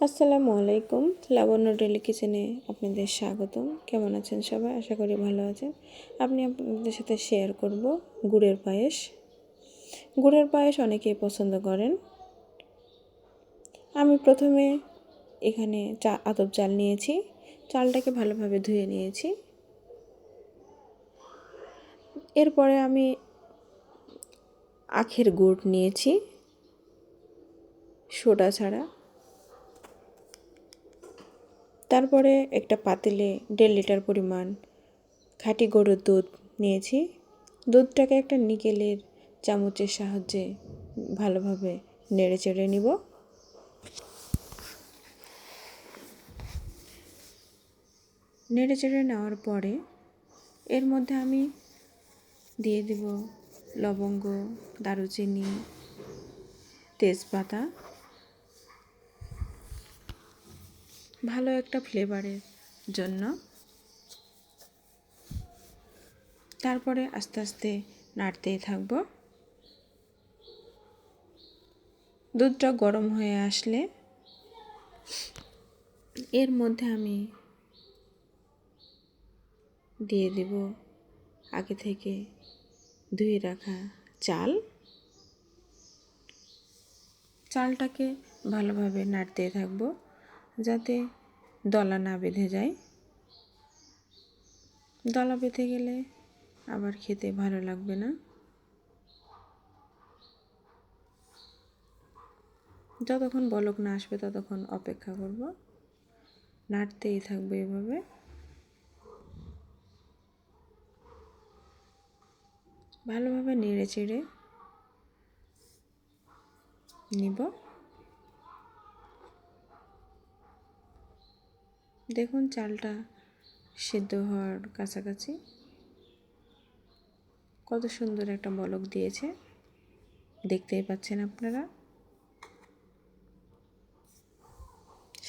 আসসালামু আলাইকুম। লাবণ্য ডেলি কিচেনে আপনাদের স্বাগতম। কেমন আছেন সবাই? আশা করি ভালো আছেন। আপনাদের সাথে শেয়ার করব গুড়ের পায়েস। গুড়ের পায়েস অনেকেই পছন্দ করেন। আমি প্রথমে এখানে আতপ চাল নিয়েছি। চালটাকে ভালোভাবে ধুয়ে নিয়েছি। এরপরে আমি আখের গুড় নিয়েছি, সোডা ছাড়া। তারপরে একটা পাতিলে 1.5 লিটার পরিমাণ খাঁটি গরুর দুধ নিয়েছি। দুধটাকে একটা নিকেলের চামচের সাহায্যে ভালোভাবে নেড়ে চেড়ে নিব। নেড়ে চেড়ে নেওয়ার পরে এর মধ্যে আমি দিয়ে দেব লবঙ্গ, দারুচিনি, তেজপাতা, ভালো একটা ফ্লেভারের জন্য। তারপরে আস্তে আস্তে নাড়তেই থাকবো। দুধটা গরম হয়ে আসলে এর মধ্যে আমি দিয়ে দেব আগে থেকে ধুয়ে রাখা চাল। চালটাকে ভালোভাবে নাড়তে থাকবো যাতে দলা না বেঁধে যায়। দলা বেঁধে গেলে আবার খেতে ভালো লাগবে না। যতক্ষণ বলক না আসবে ততক্ষণ অপেক্ষা করব। নাড়তেই থাকবে এভাবে। ভালোভাবে নেড়ে চেড়ে নিব। দেখুন চালটা সিদ্ধ হওয়ার কাছাকাছি। কত সুন্দর একটা বলক দিয়েছে, দেখতেই পাচ্ছেন আপনারা।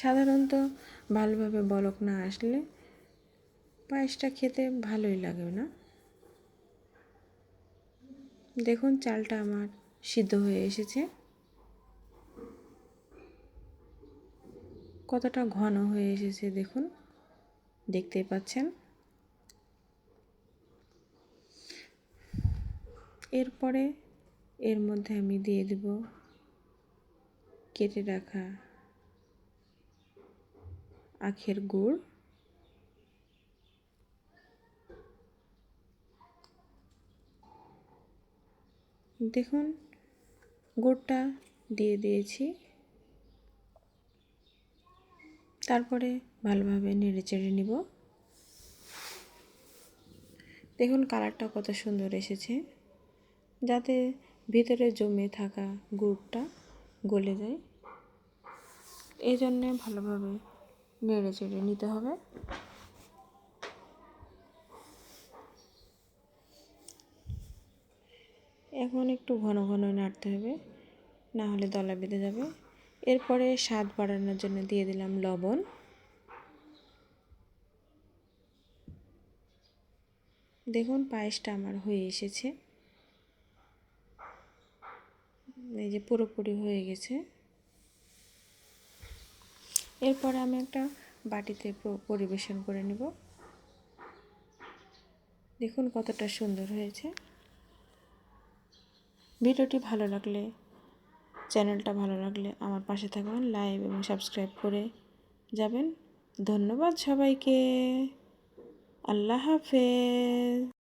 সাধারণত ভালোভাবে বলক না আসলে পায়েসটা খেতে ভালোই লাগে না। দেখুন চালটা আমার সিদ্ধ হয়ে এসেছে, কতটা ঘন হয়ে এসেছে দেখুন, দেখতেই পাচ্ছেন। এরপরে এর মধ্যে আমি দিয়ে দেব কেটে রাখা আখের গুড়। দেখুন গুড়টা দিয়ে দিয়েছি। তারপরে ভালোভাবে নেড়ে চেড়ে নিব। দেখুন কালারটা কত সুন্দর এসেছে, যাতে ভিতরে জমে থাকা গুড়টা গলে যায়। এই জন্যে ভালোভাবে নেড়ে চেড়ে নিতে হবে। এখন একটু ঘন ঘন নাড়তে হবে, না হলে দলা বেঁধে যাবে। এরপরে স্বাদ বাড়ানোর জন্য দিয়ে দিলাম লবণ। দেখুন পায়েসটা আমার হয়ে এসেছে, এই যে পুরোপুরি হয়ে গেছে। এরপরে আমি একটা বাটিতে পরিবেশন করে নেব। দেখুন কতটা সুন্দর হয়েছে। ভিডিওটি ভালো লাগলে, চ্যানেলটা ভালো লাগলে আমার পাশে থাকবেন, লাইক এবং সাবস্ক্রাইব করে যাবেন। ধন্যবাদ সবাইকে। আল্লাহ হাফেজ।